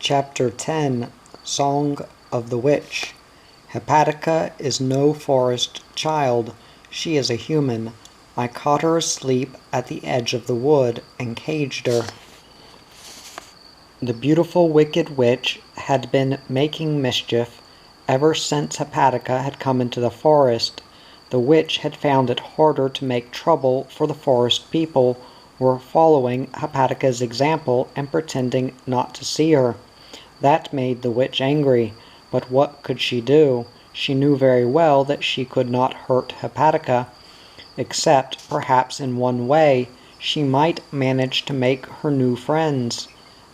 Chapter 10 Song of the Witch. Hepatica is no forest child. She is a human. I caught her asleep at the edge of the wood and caged her. The beautiful wicked witch had been making mischief ever since Hepatica had come into the forest. The witch had found it harder to make trouble, for the forest people were following Hepatica's example and pretending not to see her. That made the witch angry, but what could she do? She knew very well that she could not hurt Hepatica, except perhaps in one way. She might manage to make her new friends.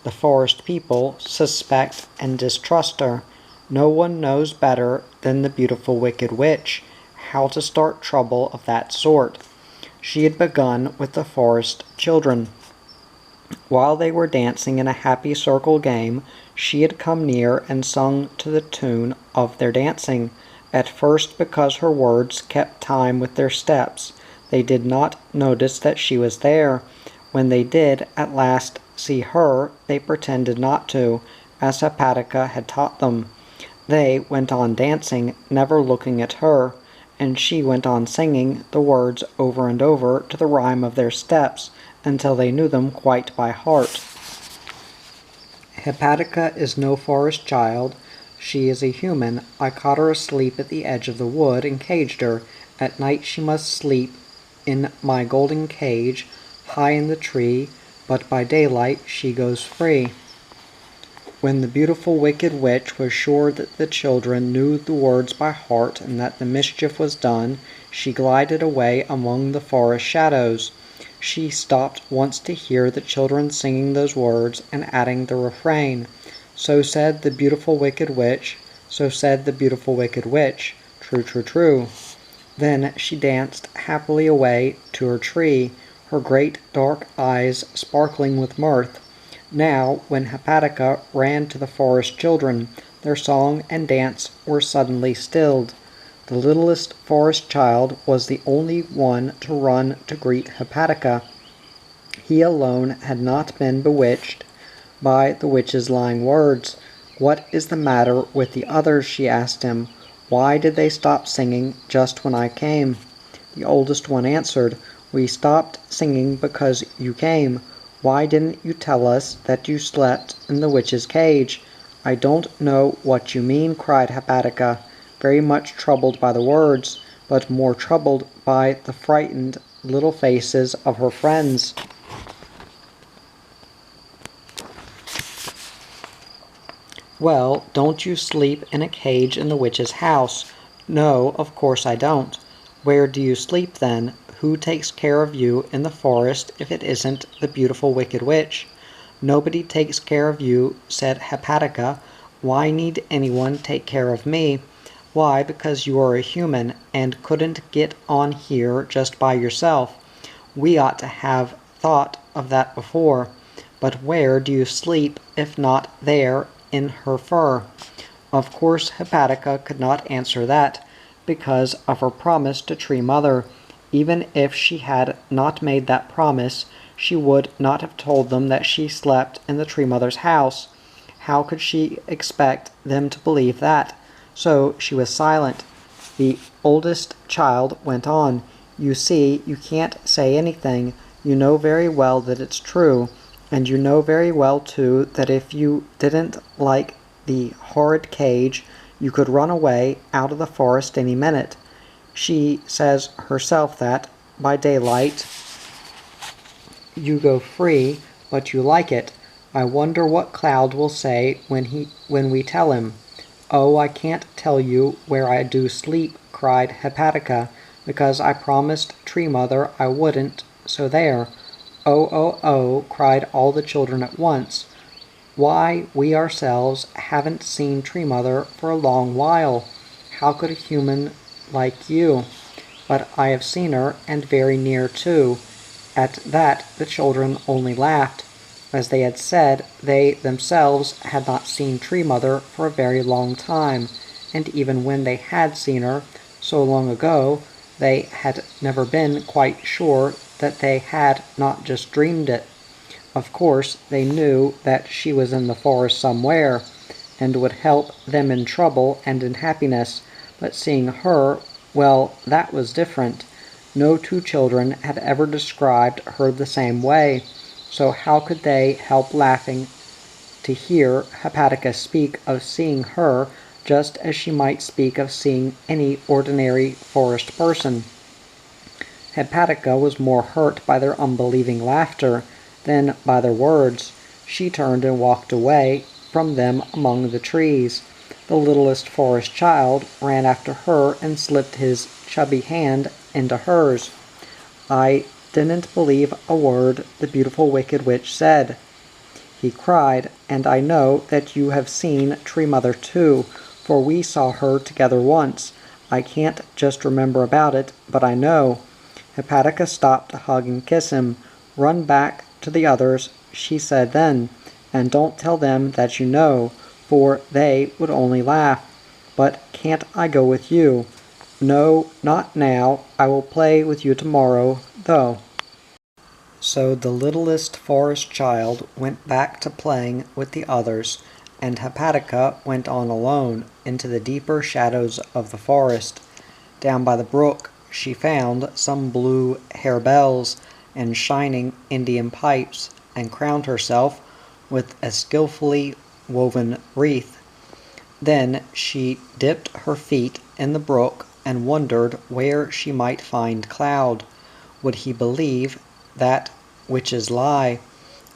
The forest people suspect and distrust her. No one knows better than the beautiful wicked witch how to start trouble of that sort. She had begun with the forest children. While they were dancing in a happy circle game, she had come near and sung to the tune of their dancing. At first, because her words kept time with their steps, they did not notice that she was there. When they did at last see her, they pretended not to, as Hepatica had taught them. They went on dancing, never looking at her, and she went on singing the words over and over to the rhyme of their steps, until they knew them quite by heart. Hepatica is no forest child. She is a human. I caught her asleep at the edge of the wood and caged her. At night she must sleep in my golden cage, high in the tree, but by daylight she goes free. When the beautiful wicked witch was sure that the children knew the words by heart and that the mischief was done, she glided away among the forest shadows. She stopped once to hear the children singing those words and adding the refrain. So said the beautiful wicked witch, so said the beautiful wicked witch, true, true, true. Then she danced happily away to her tree, her great dark eyes sparkling with mirth. Now, when Hepatica ran to the forest children, their song and dance were suddenly stilled. The littlest forest child was the only one to run to greet Hepatica. He alone had not been bewitched by the witch's lying words. "What is the matter with the others?" she asked him. "Why did they stop singing just when I came?" The oldest one answered, "We stopped singing because you came. Why didn't you tell us that you slept in the witch's cage?" "I don't know what you mean," cried Hepatica, very much troubled by the words, but more troubled by the frightened little faces of her friends. "Well, don't you sleep in a cage in the witch's house?" "No, of course I don't." "Where do you sleep then? Who takes care of you in the forest if it isn't the beautiful wicked witch?" "Nobody takes care of you," said Hepatica. "Why need anyone take care of me?" "Why, because you are a human, and couldn't get on here just by yourself. We ought to have thought of that before. But where do you sleep if not there in her fur?" Of course Hepatica could not answer that, because of her promise to Tree Mother. Even if she had not made that promise, she would not have told them that she slept in the Tree Mother's house. How could she expect them to believe that? So she was silent. The oldest child went on. "You see, you can't say anything. You know very well that it's true. And you know very well, too, that if you didn't like the horrid cage, you could run away out of the forest any minute. She says herself that, by daylight, you go free, but you like it. I wonder what Cloud will say when we tell him." "Oh, I can't tell you where I do sleep," cried Hepatica, "because I promised Tree Mother I wouldn't, so there." "Oh, oh, oh," cried all the children at once. "Why, we ourselves haven't seen Tree Mother for a long while. How could a human like you?" "But I have seen her, and very near too." At that the children only laughed. As they had said, they themselves had not seen Tree Mother for a very long time, and even when they had seen her so long ago, they had never been quite sure that they had not just dreamed it. Of course, they knew that she was in the forest somewhere, and would help them in trouble and in happiness, but seeing her, well, that was different. No two children had ever described her the same way, so how could they help laughing to hear Hepatica speak of seeing her just as she might speak of seeing any ordinary forest person? Hepatica was more hurt by their unbelieving laughter than by their words. She turned and walked away from them among the trees. The littlest forest child ran after her and slipped his chubby hand into hers. "I didn't believe a word the beautiful wicked witch said," he cried, "and I know that you have seen Tree Mother too, for we saw her together once. I can't just remember about it, but I know." Hepatica stopped to hug and kiss him. "Run back to the others," she said then, "and don't tell them that you know, for they would only laugh. But can't I go with you?" "No, not now. I will play with you tomorrow, though." So the littlest forest child went back to playing with the others, and Hepatica went on alone into the deeper shadows of the forest. Down by the brook she found some blue harebells and shining Indian pipes, and crowned herself with a skillfully woven wreath. Then she dipped her feet in the brook and wondered where she might find Cloud. Would he believe that witches lie?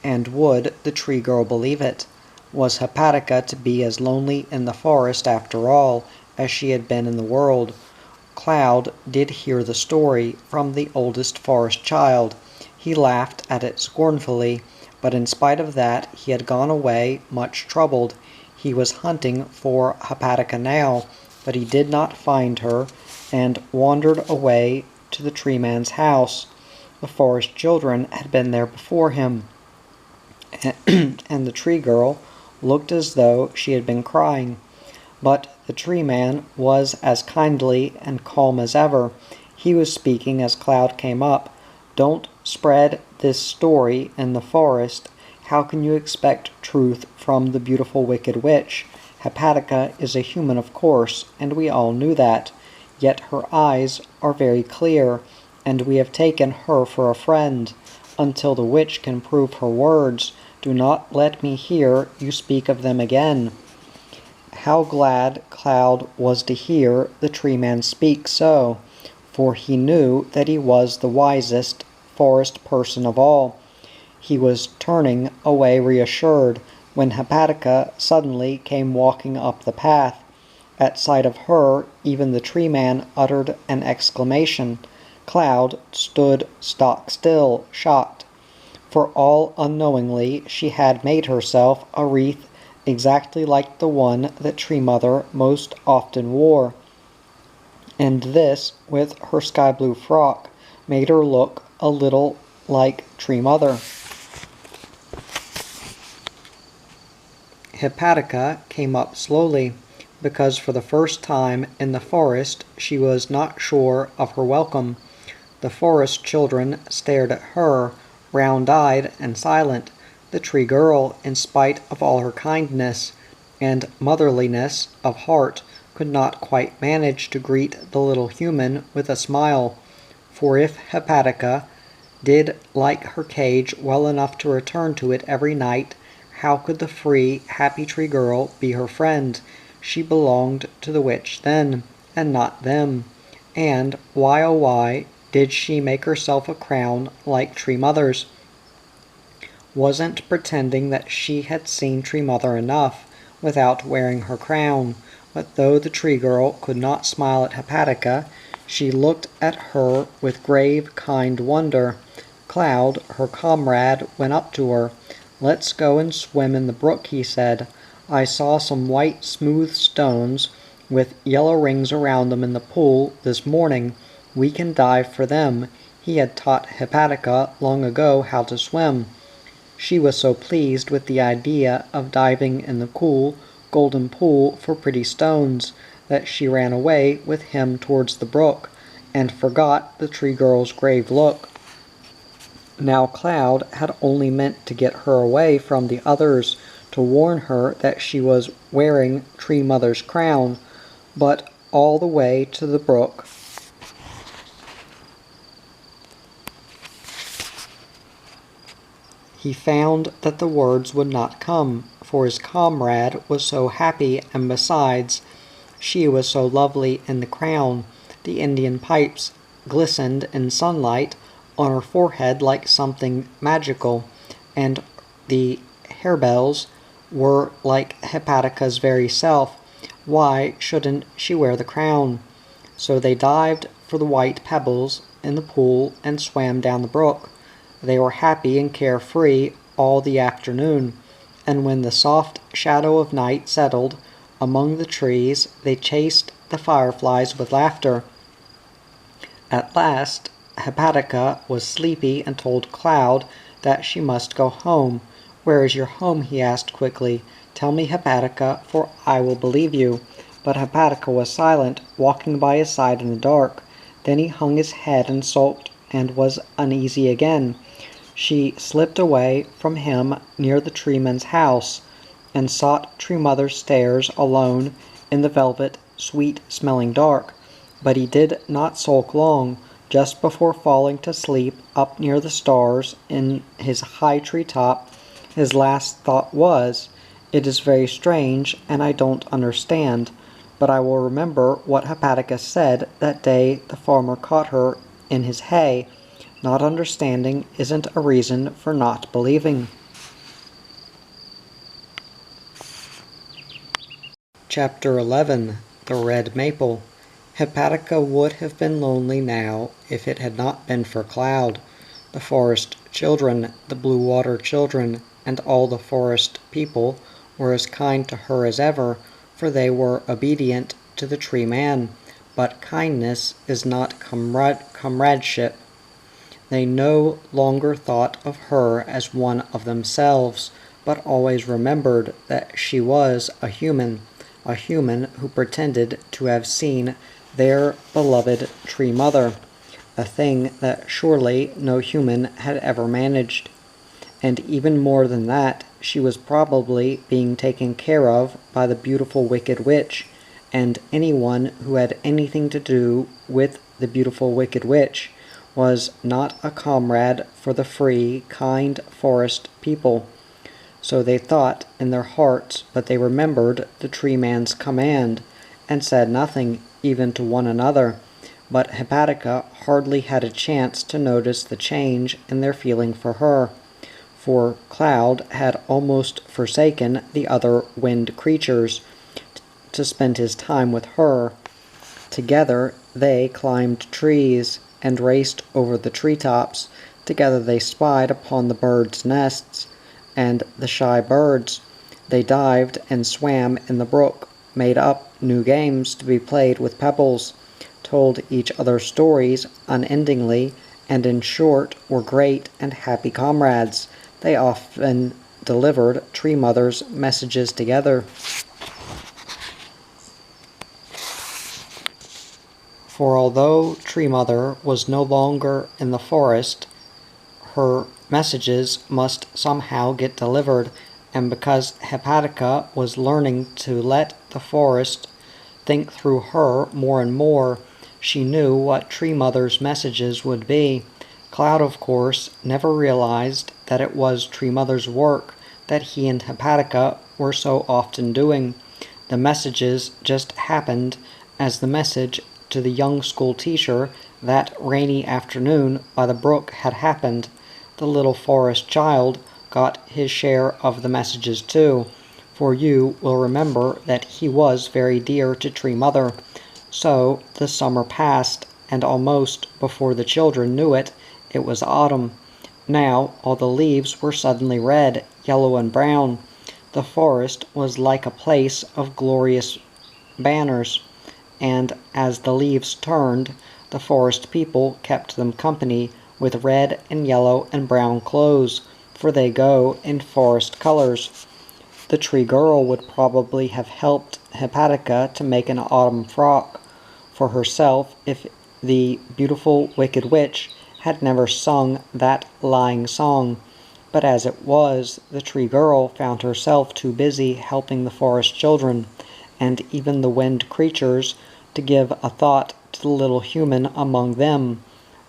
And would the tree girl believe it? Was Hepatica to be as lonely in the forest after all as she had been in the world? Cloud did hear the story from the oldest forest child. He laughed at it scornfully, but in spite of that he had gone away much troubled. He was hunting for Hepatica now, but he did not find her, and wandered away to the tree man's house. The forest children had been there before him, and the tree girl looked as though she had been crying. But the tree man was as kindly and calm as ever. He was speaking as Cloud came up. "Don't spread this story in the forest. How can you expect truth from the beautiful wicked witch? Hepatica is a human, of course, and we all knew that. Yet her eyes are very clear, and we have taken her for a friend. Until the witch can prove her words, do not let me hear you speak of them again." How glad Cloud was to hear the tree man speak so, for he knew that he was the wisest forest person of all. He was turning away reassured, when Hepatica suddenly came walking up the path. At sight of her, even the tree man uttered an exclamation. Cloud stood stock still, shocked, for all unknowingly she had made herself a wreath exactly like the one that Tree Mother most often wore, and this, with her sky-blue frock, made her look a little like Tree Mother. Hepatica came up slowly, because for the first time in the forest she was not sure of her welcome. The forest children stared at her, round-eyed and silent. The tree girl, in spite of all her kindness and motherliness of heart, could not quite manage to greet the little human with a smile. For if Hepatica did like her cage well enough to return to it every night, how could the free, happy tree girl be her friend? She belonged to the witch then, and not them. And why, oh why, did she make herself a crown like Tree Mother's? Wasn't pretending that she had seen Tree Mother enough without wearing her crown, but though the tree girl could not smile at Hepatica, she looked at her with grave, kind wonder. Cloud, her comrade, went up to her. "Let's go and swim in the brook," he said. "I saw some white, smooth stones with yellow rings around them in the pool this morning. We can dive for them." He had taught Hepatica long ago how to swim. She was so pleased with the idea of diving in the cool, golden pool for pretty stones that she ran away with him towards the brook, and forgot the tree girl's grave look. Now Cloud had only meant to get her away from the others, to warn her that she was wearing Tree Mother's crown, but all the way to the brook, he found that the words would not come, for his comrade was so happy, and besides, she was so lovely in the crown. The Indian pipes glistened in sunlight on her forehead like something magical, and the harebells were like Hepaticas' very self. Why shouldn't she wear the crown? So they dived for the white pebbles in the pool and swam down the brook. They were happy and carefree all the afternoon, and when the soft shadow of night settled among the trees, they chased the fireflies with laughter. At last, Hepatica was sleepy and told Cloud that she must go home. "Where is your home?" he asked quickly. "Tell me, Hepatica, for I will believe you." But Hepatica was silent, walking by his side in the dark. Then he hung his head and sulked and was uneasy again. She slipped away from him near the Treeman's house, and sought Tree Mother's stairs alone in the velvet, sweet-smelling dark. But he did not sulk long. Just before falling to sleep up near the stars in his high tree-top, his last thought was, "It is very strange, and I don't understand, but I will remember what Hepatica said that day the farmer caught her in his hay. Not understanding isn't a reason for not believing." Chapter 11. The Red Maple. Hepatica would have been lonely now if it had not been for Cloud. The forest children, the blue water children, and all the forest people were as kind to her as ever, for they were obedient to the Tree Man. But kindness is not comradeship. They no longer thought of her as one of themselves, but always remembered that she was a human who pretended to have seen their beloved Tree Mother, a thing that surely no human had ever managed. And even more than that, she was probably being taken care of by the beautiful Wicked Witch, and anyone who had anything to do with the beautiful Wicked Witch was not a comrade for the free, kind forest people. So they thought in their hearts, but they remembered the Tree Man's command, and said nothing, even to one another. But Hepatica hardly had a chance to notice the change in their feeling for her, for Cloud had almost forsaken the other wind creatures to spend his time with her. Together they climbed trees and raced over the treetops. Together they spied upon the birds' nests and the shy birds. They dived and swam in the brook, made up new games to be played with pebbles, told each other stories unendingly, and in short were great and happy comrades. They often delivered Tree Mother's messages together. For although Tree Mother was no longer in the forest, her messages must somehow get delivered, and because Hepatica was learning to let the forest think through her more and more, she knew what Tree Mother's messages would be. Cloud, of course, never realized that it was Tree Mother's work that he and Hepatica were so often doing. The messages just happened as the message to the young school teacher that rainy afternoon by the brook had happened. The little forest child got his share of the messages too, for you will remember that he was very dear to Tree Mother. So the summer passed, and almost before the children knew it, it was autumn. Now all the leaves were suddenly red, yellow, and brown. The forest was like a place of glorious banners, and as the leaves turned, the forest people kept them company with red and yellow and brown clothes, for they go in forest colors. The tree girl would probably have helped Hepatica to make an autumn frock for herself if the beautiful Wicked Witch had never sung that lying song, but as it was, the tree girl found herself too busy helping the forest children, and even the wind creatures, to give a thought to the little human among them.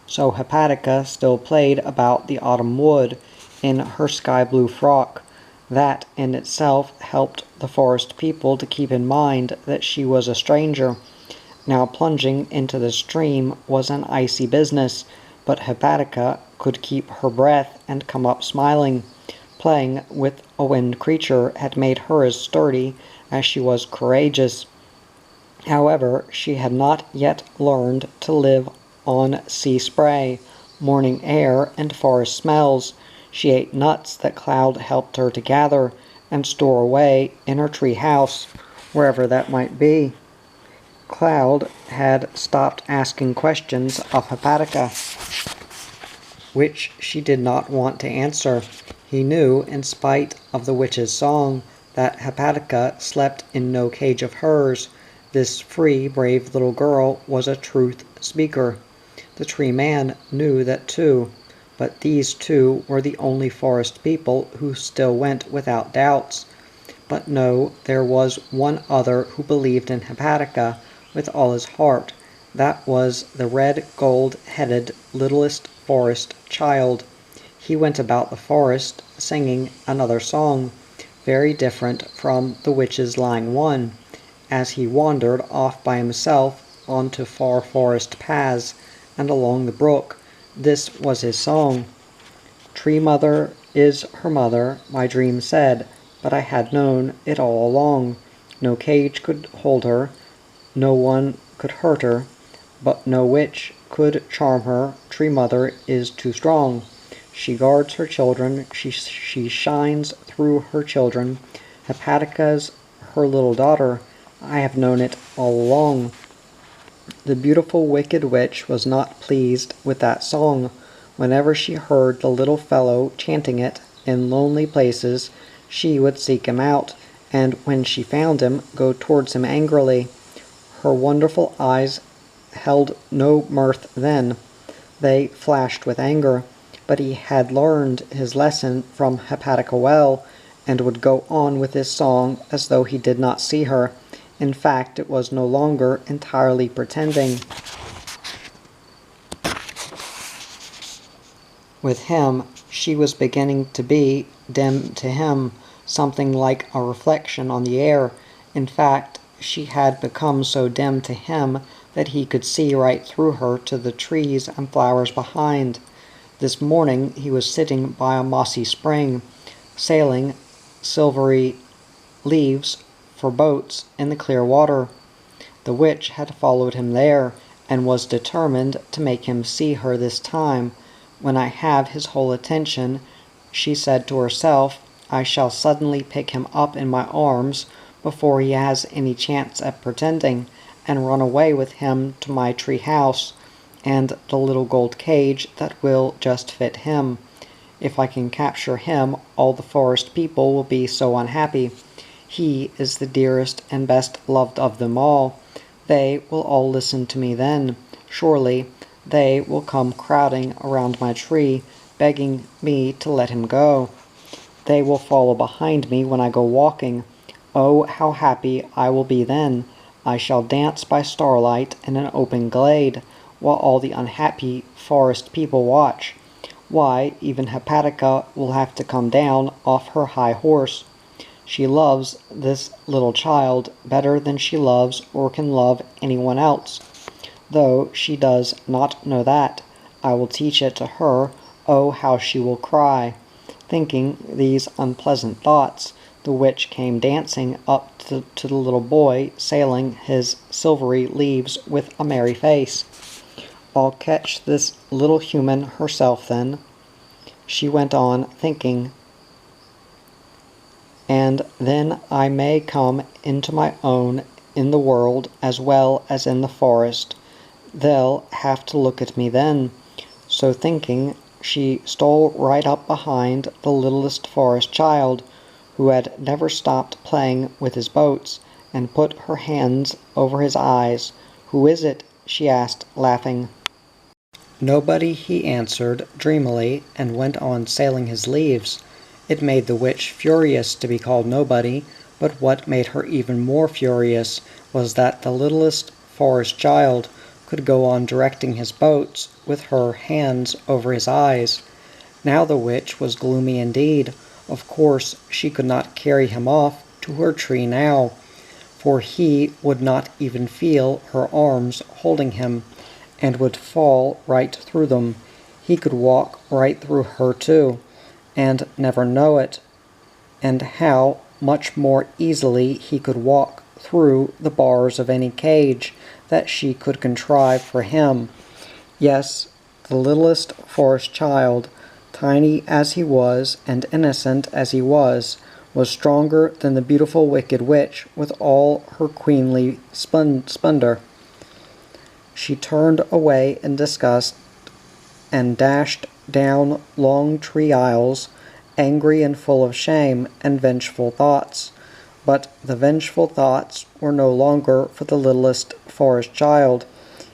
So Hepatica still played about the autumn wood in her sky-blue frock. That in itself helped the forest people to keep in mind that she was a stranger. Now plunging into the stream was an icy business, but Hepatica could keep her breath and come up smiling. Playing with a wind creature had made her as sturdy as she was courageous. However, she had not yet learned to live on sea spray, morning air, and forest smells. She ate nuts that Cloud helped her to gather and store away in her tree house, wherever that might be. Cloud had stopped asking questions of Hepatica, which she did not want to answer. He knew, in spite of the witch's song, that Hepatica slept in no cage of hers. This free, brave little girl was a truth speaker. The tree man knew that too, but these two were the only forest people who still went without doubts. But no, there was one other who believed in Hepatica with all his heart. That was the red gold-headed littlest forest child. He went about the forest singing another song, very different from the witch's lying one, as he wandered off by himself onto far forest paths and along the brook. This was his song. Tree mother is her mother, my dream said, but I had known it all along. No cage could hold her, no one could hurt her, but no witch could charm her. Tree mother is too strong. She guards her children, she shines through her children. Hepatica's her little daughter. I have known it all along. The beautiful wicked witch was not pleased with that song. Whenever she heard the little fellow chanting it in lonely places, she would seek him out, and when she found him, go towards him angrily. Her wonderful eyes held no mirth then. They flashed with anger, but he had learned his lesson from Hepatica well, and would go on with his song as though he did not see her. In fact, it was no longer entirely pretending. With him, she was beginning to be dim to him, something like a reflection on the air. In fact, she had become so dim to him that he could see right through her to the trees and flowers behind. This morning he was sitting by a mossy spring, sailing silvery leaves for boats in the clear water. The witch had followed him there, and was determined to make him see her this time. When I have his whole attention, she said to herself, I shall suddenly pick him up in my arms before he has any chance at pretending, and run away with him to my tree house, and the little gold cage that will just fit him. If I can capture him, all the forest people will be so unhappy. He is the dearest and best loved of them all. They will all listen to me then. Surely they will come crowding around my tree, begging me to let him go. They will follow behind me when I go walking. Oh, how happy I will be then! I shall dance by starlight in an open glade, while all the unhappy forest people watch. Why, even Hepatica will have to come down off her high horse. She loves this little child better than she loves or can love anyone else. Though she does not know that, I will teach it to her. Oh, how she will cry! Thinking these unpleasant thoughts, the witch came dancing up to the little boy, sailing his silvery leaves with a merry face. I'll catch this little human herself then, she went on, thinking, and then I may come into my own in the world as well as in the forest. They'll have to look at me then. So thinking, she stole right up behind the littlest forest child, who had never stopped playing with his boats, and put her hands over his eyes. Who is it? She asked, laughing. Nobody, he answered dreamily, and went on sailing his leaves. It made the witch furious to be called nobody, but what made her even more furious was that the littlest forest child could go on directing his boats with her hands over his eyes. Now the witch was gloomy indeed. Of course she could not carry him off to her tree now, for he would not even feel her arms holding him, and would fall right through them. He could walk right through her too, and never know it. And how much more easily he could walk through the bars of any cage that she could contrive for him. Yes, the littlest forest child, tiny as he was and innocent as he was stronger than the beautiful wicked witch with all her queenly splendor. She turned away in disgust and dashed down long tree aisles, angry and full of shame and vengeful thoughts. But the vengeful thoughts were no longer for the littlest forest child.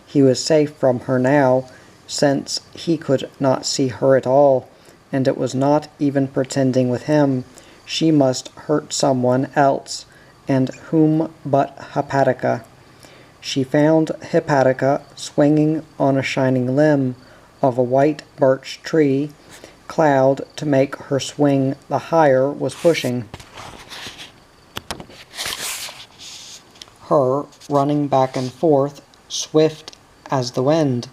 He was safe from her now, since he could not see her at all, and it was not even pretending with him. She must hurt someone else, and whom but Hepatica. She found Hepatica swinging on a shining limb of a white birch tree. Cloud, to make her swing the higher, was pushing her, running back and forth, swift as the wind.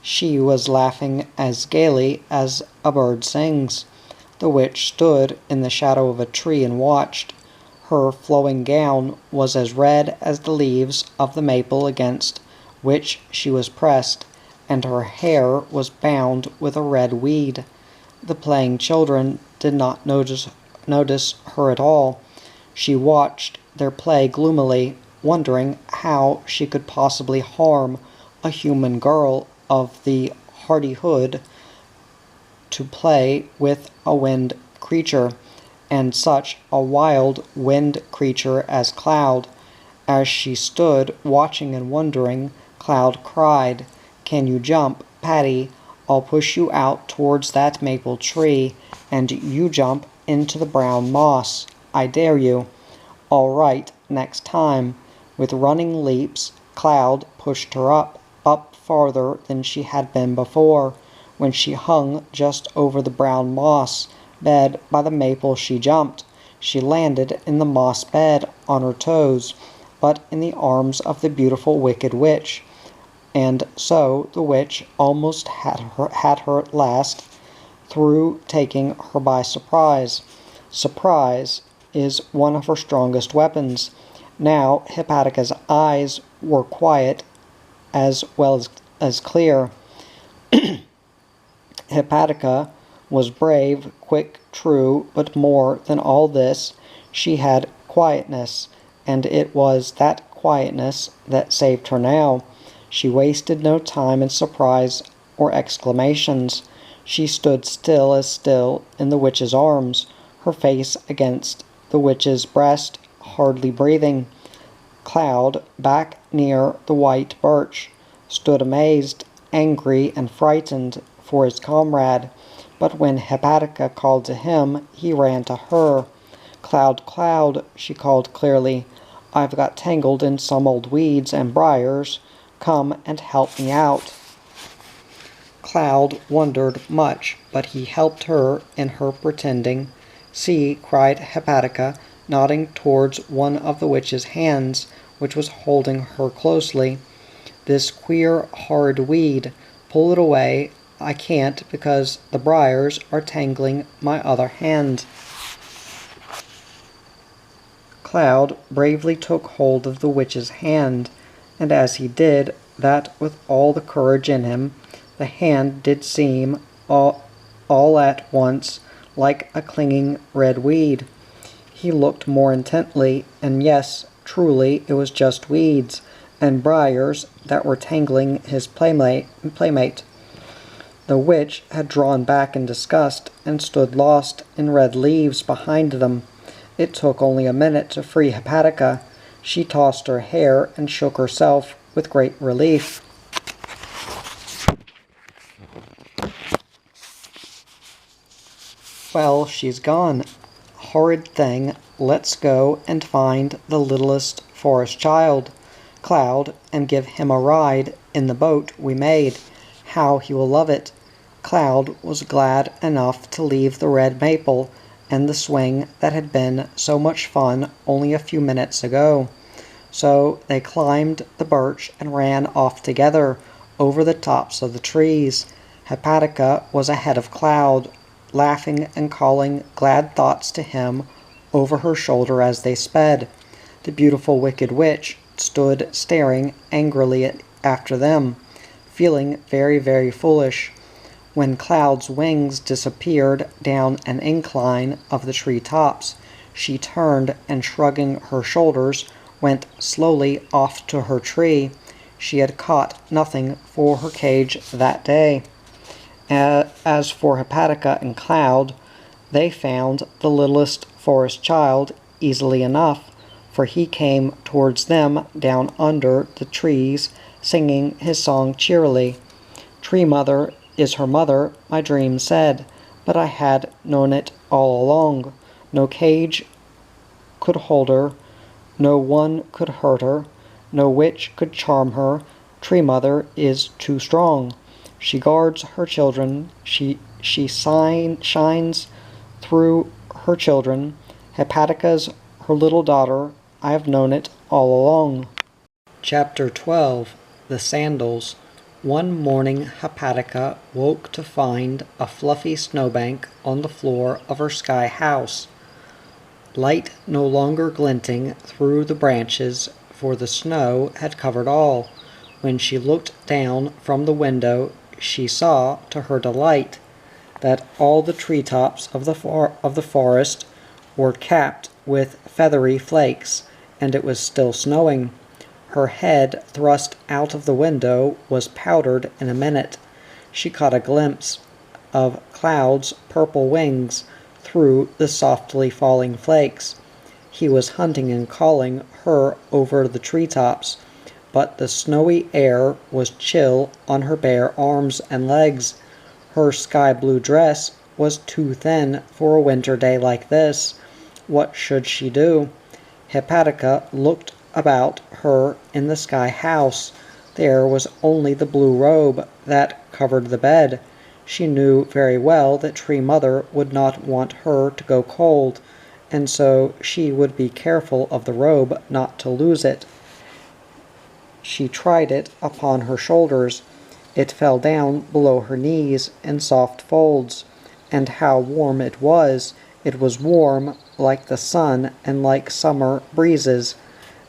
She was laughing as gaily as a bird sings. The witch stood in the shadow of a tree and watched. Her flowing gown was as red as the leaves of the maple against which she was pressed, and her hair was bound with a red weed. The playing children did not notice her at all. She watched their play gloomily, wondering how she could possibly harm a human girl of the hardihood to play with a wind creature, and such a wild wind creature as Cloud. As she stood watching and wondering, Cloud cried, "Can you jump, Patty? I'll push you out towards that maple tree, and you jump into the brown moss. I dare you." "All right, next time." With running leaps, Cloud pushed her up farther than she had been before. When she hung just over the brown moss bed by the maple, she jumped. She landed in the moss bed on her toes, but in the arms of the beautiful wicked witch. And so the witch almost had her at last, through taking her by surprise. Surprise is one of her strongest weapons. Now Hepatica's eyes were quiet as well as clear. Hepatica was brave, quick, true, but more than all this, she had quietness, and it was that quietness that saved her now. She wasted no time in surprise or exclamations. She stood still in the witch's arms, her face against the witch's breast, hardly breathing. Cloud, back near the white birch, stood amazed, angry, and frightened for his comrade. But when Hepatica called to him, he ran to her. "Cloud, Cloud," she called clearly, "I've got tangled in some old weeds and briars. Come and help me out." Cloud wondered much, but he helped her in her pretending. "See," cried Hepatica, nodding towards one of the witch's hands, which was holding her closely. "This queer, horrid weed. Pull it away. I can't, because the briars are tangling my other hand." Cloud bravely took hold of the witch's hand, and as he did that with all the courage in him, the hand did seem all at once like a clinging red weed. He looked more intently, and yes, truly it was just weeds and briars that were tangling his playmate. The witch had drawn back in disgust and stood lost in red leaves behind them. It took only a minute to free Hepatica. She tossed her hair and shook herself with great relief. Well, she's gone. Horrid thing, let's go and find the littlest forest child, Cloud, and give him a ride in the boat we made. How he will love it. Cloud was glad enough to leave the red maple and the swing that had been so much fun only a few minutes ago. So they climbed the birch and ran off together over the tops of the trees. Hepatica was ahead of Cloud, laughing and calling glad thoughts to him over her shoulder as they sped. The beautiful wicked witch stood staring angrily after them, feeling very, very foolish. When Cloud's wings disappeared down an incline of the tree tops, she turned and, shrugging her shoulders, went slowly off to her tree. She had caught nothing for her cage that day. As for Hepatica and Cloud, they found the littlest forest child easily enough, for he came towards them down under the trees, singing his song cheerily. "Tree Mother is her mother," my dream said, but I had known it all along. No cage could hold her, no one could hurt her, no witch could charm her. Tree Mother is too strong. She guards her children, she shines through her children. Hepatica's her little daughter, I have known it all along. Chapter 12. The Sandals. One morning Hepatica woke to find a fluffy snowbank on the floor of her sky house. Light no longer glinting through the branches, for the snow had covered all. When she looked down from the window, she saw, to her delight, that all the treetops of the forest were capped with feathery flakes, and it was still snowing. Her head, thrust out of the window, was powdered in a minute. She caught a glimpse of Cloud's purple wings through the softly falling flakes. He was hunting and calling her over the treetops, but the snowy air was chill on her bare arms and legs. Her sky-blue dress was too thin for a winter day like this. What should she do? Hepatica looked about her in the sky house. There was only the blue robe that covered the bed. She knew very well that Tree Mother would not want her to go cold, and so she would be careful of the robe not to lose it. She tried it upon her shoulders. It fell down below her knees in soft folds. And how warm it was! It was warm like the sun and like summer breezes.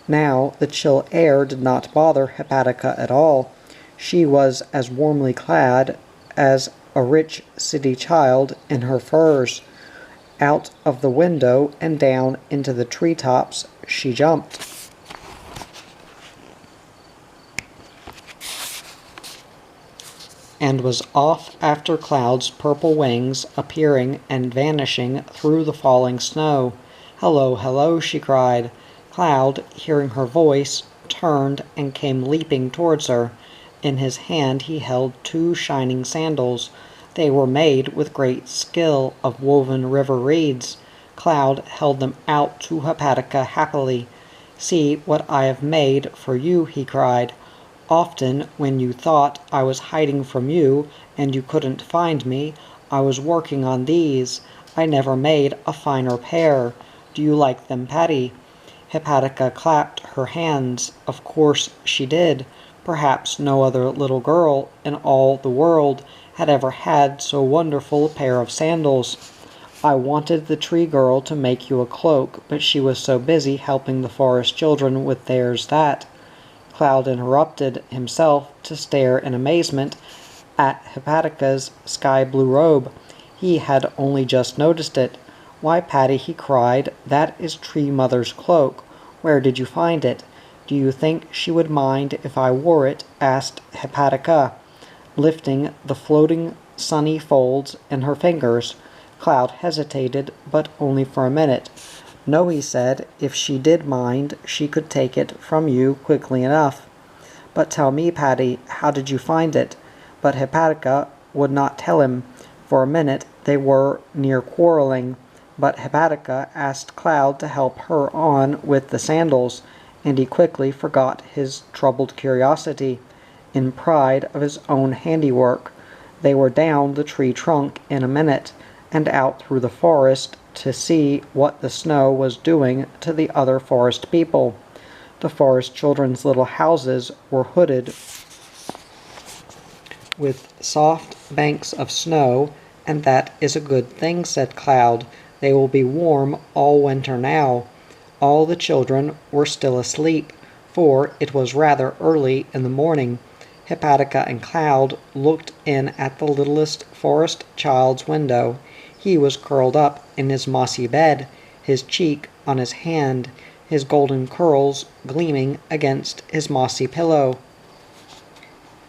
Now the chill air did not bother Hepatica at all. She was as warmly clad as a rich city child in her furs. Out of the window and down into the treetops she jumped. And was off after Cloud's purple wings, appearing and vanishing through the falling snow. "Hello, hello," she cried. Cloud, hearing her voice, turned and came leaping towards her. In his hand he held 2 shining sandals. They were made with great skill of woven river reeds. Cloud held them out to Hepatica happily. "See what I have made for you," he cried. "Often, when you thought I was hiding from you and you couldn't find me, I was working on these. I never made a finer pair. Do you like them, Patty?" Hepatica clapped her hands. Of course she did. Perhaps no other little girl in all the world had ever had so wonderful a pair of sandals. "I wanted the tree girl to make you a cloak, but she was so busy helping the forest children with theirs that—" Cloud interrupted himself to stare in amazement at Hepatica's sky-blue robe. He had only just noticed it. "Why, Patty," he cried, "that is Tree Mother's cloak. Where did you find it?" "Do you think she would mind if I wore it?" asked Hepatica, lifting the floating sunny folds in her fingers. Cloud hesitated, but only for a minute. "No," he said, "if she did mind, she could take it from you quickly enough." "But tell me, Patty, how did you find it?" But Hepatica would not tell him. For a minute They were near quarreling, but Hepatica asked Cloud to help her on with the sandals, and he quickly forgot his troubled curiosity, in pride of his own handiwork. They were down the tree trunk in a minute, and out through the forest to see what the snow was doing to the other forest people. The forest children's little houses were hooded with soft banks of snow, and that is a good thing, said Cloud. They will be warm all winter now. All the children were still asleep, for it was rather early in the morning. Hepatica and Cloud looked in at the littlest forest child's window. He was curled up in his mossy bed, his cheek on his hand, his golden curls gleaming against his mossy pillow.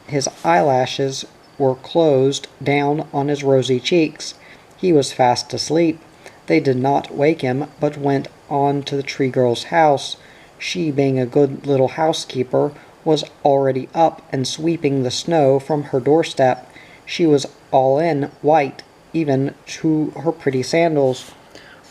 His eyelashes were closed down on his rosy cheeks. He was fast asleep. They did not wake him, but went on to the tree girl's house. She, being a good little housekeeper, was already up and sweeping the snow from her doorstep. She was all in white, even to her pretty sandals.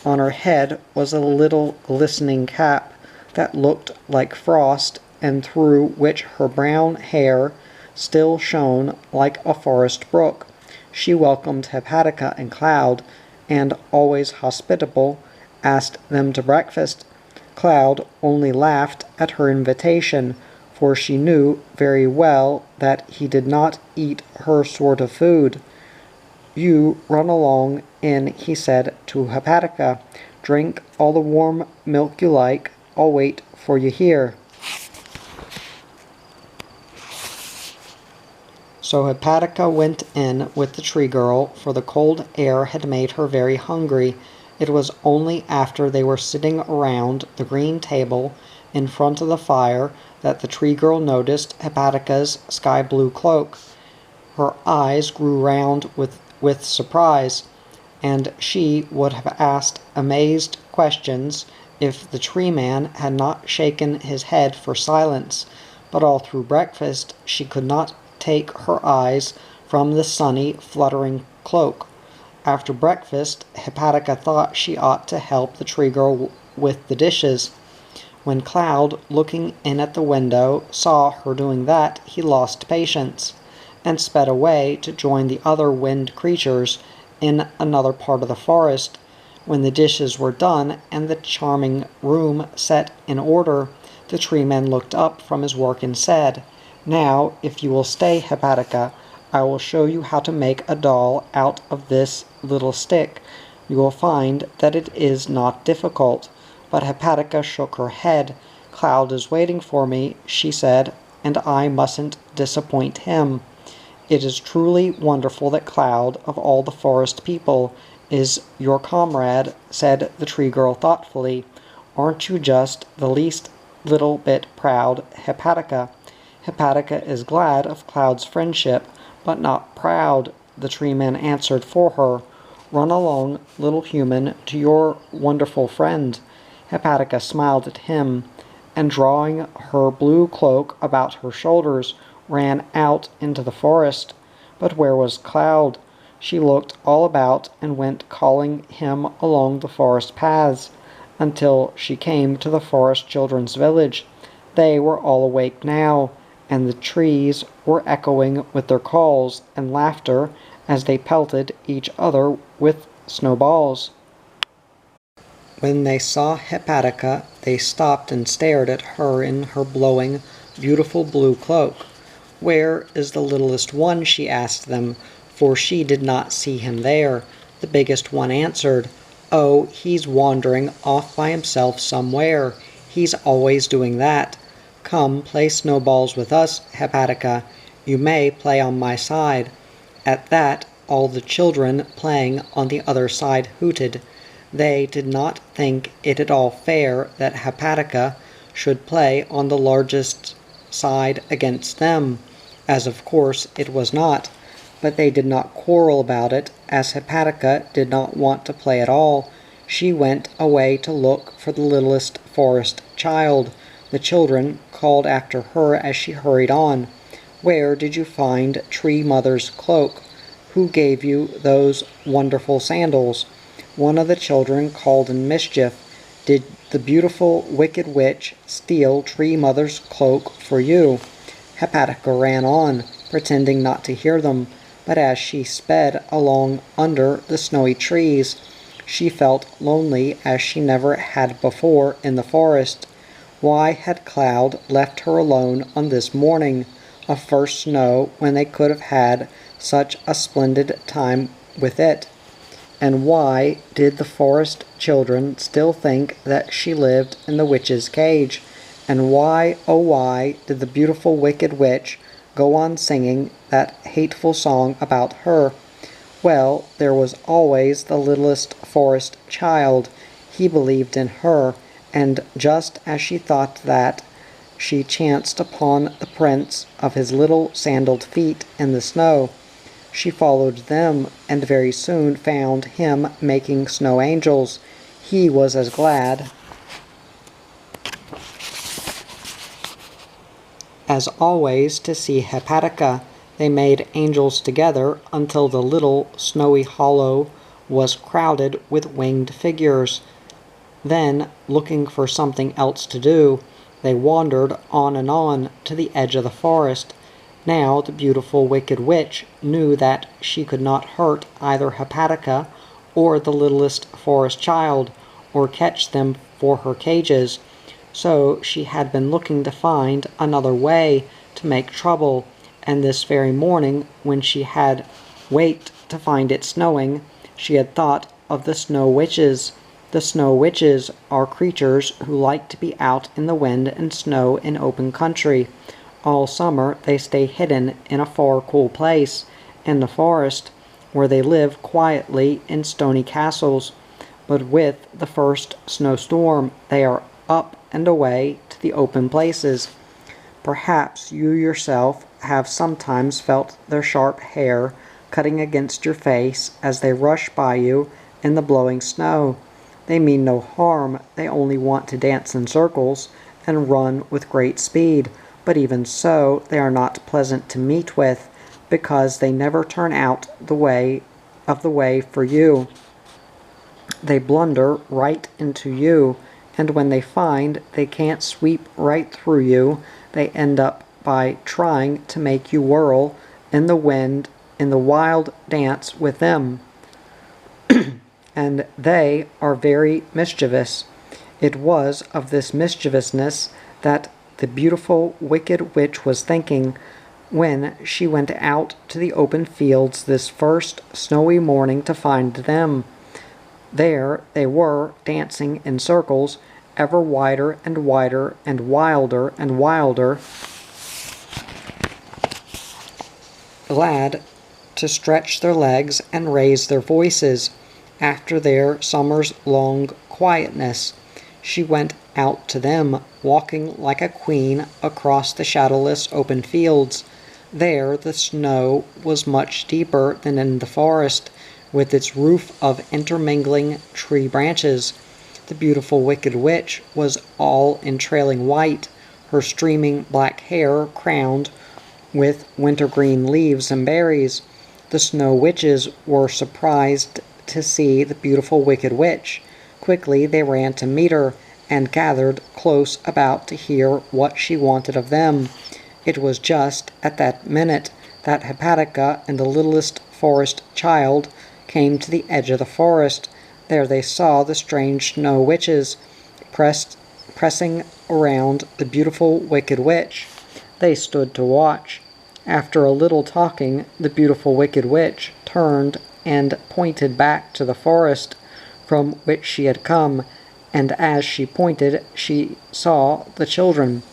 On her head was a little glistening cap that looked like frost, and through which her brown hair still shone like a forest brook. She welcomed Hepatica and Cloud, and, always hospitable, asked them to breakfast. Cloud only laughed at her invitation, for she knew very well that he did not eat her sort of food. You run along in, he said to Hepatica. Drink all the warm milk you like. I'll wait for you here. So Hepatica went in with the tree girl, for the cold air had made her very hungry. It was only after they were sitting around the green table in front of the fire that the tree girl noticed Hepatica's sky-blue cloak. Her eyes grew round with surprise, and she would have asked amazed questions if the tree man had not shaken his head for silence. But all through breakfast she could not take her eyes from the sunny, fluttering cloak. After breakfast, Hepatica thought she ought to help the tree girl with the dishes. When Cloud, looking in at the window, saw her doing that, he lost patience, and sped away to join the other wind creatures in another part of the forest. When the dishes were done and the charming room set in order, the tree man looked up from his work and said, Now, if you will stay, Hepatica, I will show you how to make a doll out of this little stick. You will find that it is not difficult. But Hepatica shook her head. Cloud is waiting for me, she said, and I mustn't disappoint him. It is truly wonderful that Cloud, of all the forest people, is your comrade, said the tree girl thoughtfully. Aren't you just the least little bit proud, Hepatica? Hepatica is glad of Cloud's friendship, but not proud, the tree man answered for her. Run along, little human, to your wonderful friend. Hepatica smiled at him, and drawing her blue cloak about her shoulders, ran out into the forest. But where was Cloud? She looked all about and went calling him along the forest paths, until she came to the forest children's village. They were all awake now, and the trees were echoing with their calls and laughter as they pelted each other with snowballs. When they saw Hepatica, they stopped and stared at her in her blowing, beautiful blue cloak. Where is the littlest one? She asked them, for she did not see him there. The biggest one answered, Oh, he's wandering off by himself somewhere. He's always doing that. Come, play snowballs with us, Hepatica. You may play on my side. At that, all the children playing on the other side hooted. They did not think it at all fair that Hepatica should play on the largest side against them, as of course it was not. But they did not quarrel about it, as Hepatica did not want to play at all. She went away to look for the littlest forest child. The children called after her as she hurried on, Where did you find Tree Mother's cloak? Who gave you those wonderful sandals? One of the children called in mischief. Did the beautiful wicked witch steal Tree Mother's cloak for you? Hepatica ran on, pretending not to hear them, but as she sped along under the snowy trees, she felt lonely as she never had before in the forest. Why had Cloud left her alone on this morning of first snow when they could have had such a splendid time with it? And why did the forest children still think that she lived in the witch's cage? And why, oh why, did the beautiful wicked witch go on singing that hateful song about her? Well, there was always the littlest forest child. He believed in her, and just as she thought that, she chanced upon the prints of his little sandaled feet in the snow. She followed them, and very soon found him making snow angels. He was as glad as always to see Hepatica. They made angels together until the little snowy hollow was crowded with winged figures. Then, looking for something else to do, they wandered on and on to the edge of the forest. Now the beautiful wicked witch knew that she could not hurt either Hepatica or the littlest forest child, or catch them for her cages. So she had been looking to find another way to make trouble, and this very morning, when she had waked to find it snowing, she had thought of the snow witches. The snow witches are creatures who like to be out in the wind and snow in open country. All summer they stay hidden in a far cool place in the forest, where they live quietly in stony castles. But with the first snowstorm they are up and away to the open places. Perhaps you yourself have sometimes felt their sharp hair cutting against your face as they rush by you in the blowing snow. They mean no harm, they only want to dance in circles and run with great speed, but even so they are not pleasant to meet with, because they never turn out the way for you. They blunder right into you, and when they find they can't sweep right through you, they end up by trying to make you whirl in the wind in the wild dance with them. And they are very mischievous. It was of this mischievousness that the beautiful wicked witch was thinking when she went out to the open fields this first snowy morning to find them. There they were, dancing in circles, ever wider and wider and wilder, glad to stretch their legs and raise their voices after their summer's long quietness. She went out to them, walking like a queen across the shadowless open fields. There the snow was much deeper than in the forest, with its roof of intermingling tree branches. The beautiful wicked witch was all in trailing white, her streaming black hair crowned with wintergreen leaves and berries. The snow witches were surprised to see the beautiful wicked witch. Quickly they ran to meet her, and gathered close about to hear what she wanted of them. It was just at that minute that Hepatica and the littlest forest child came to the edge of the forest. There they saw the strange snow witches pressing around the beautiful wicked witch. They stood to watch. After a little talking, the beautiful wicked witch turned and pointed back to the forest from which she had come, and as she pointed, she saw the children.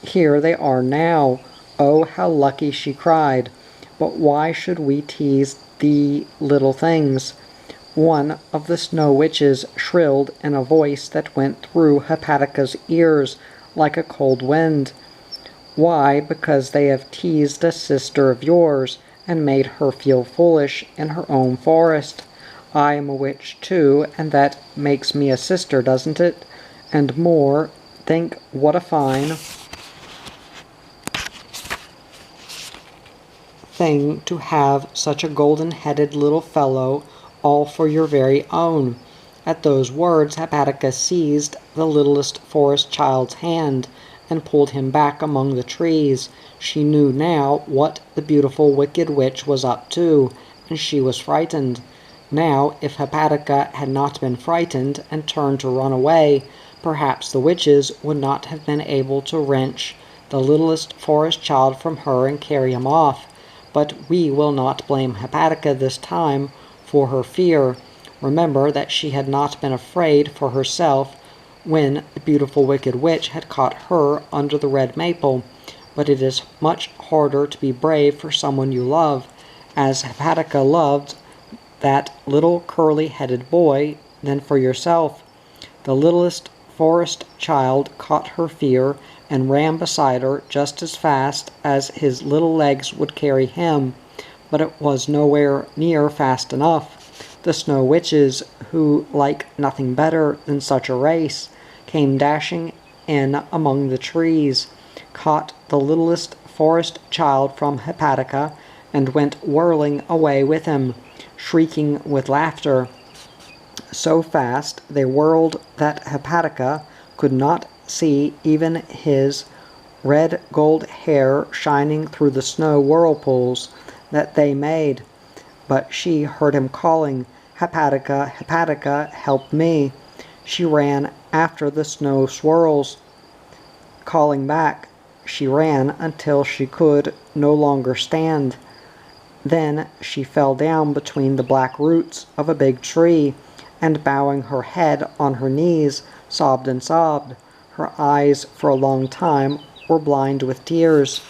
"Here they are now. Oh, how lucky!" she cried. "But why should we tease the little things?" One of the snow witches shrilled in a voice that went through Hepatica's ears like a cold wind. "Why, because they have teased a sister of yours, and made her feel foolish in her own forest. I am a witch too, and that makes me a sister, doesn't it? And more, think what a fine thing to have such a golden-headed little fellow all for your very own." At those words Hepatica seized the littlest forest child's hand and pulled him back among the trees. She knew now what the beautiful wicked witch was up to, and she was frightened. Now, if Hepatica had not been frightened and turned to run away, perhaps the witches would not have been able to wrench the littlest forest child from her and carry him off. But we will not blame Hepatica this time for her fear. Remember that she had not been afraid for herself when the beautiful wicked witch had caught her under the red maple. But it is much harder to be brave for someone you love, as Hepatica loved that little curly-headed boy, than for yourself. The littlest forest child caught her fear and ran beside her just as fast as his little legs would carry him, but it was nowhere near fast enough. The Snow Witches, who like nothing better than such a race, came dashing in among the trees, caught the littlest forest child from Hepatica, and went whirling away with him, shrieking with laughter. So fast they whirled that Hepatica could not see even his red gold hair shining through the snow whirlpools that they made. But she heard him calling, "Hepatica, Hepatica, help me." She ran after the snow swirls, calling back. She ran until she could no longer stand. Then she fell down between the black roots of a big tree, and bowing her head on her knees, sobbed and sobbed. Her eyes for a long time were blind with tears.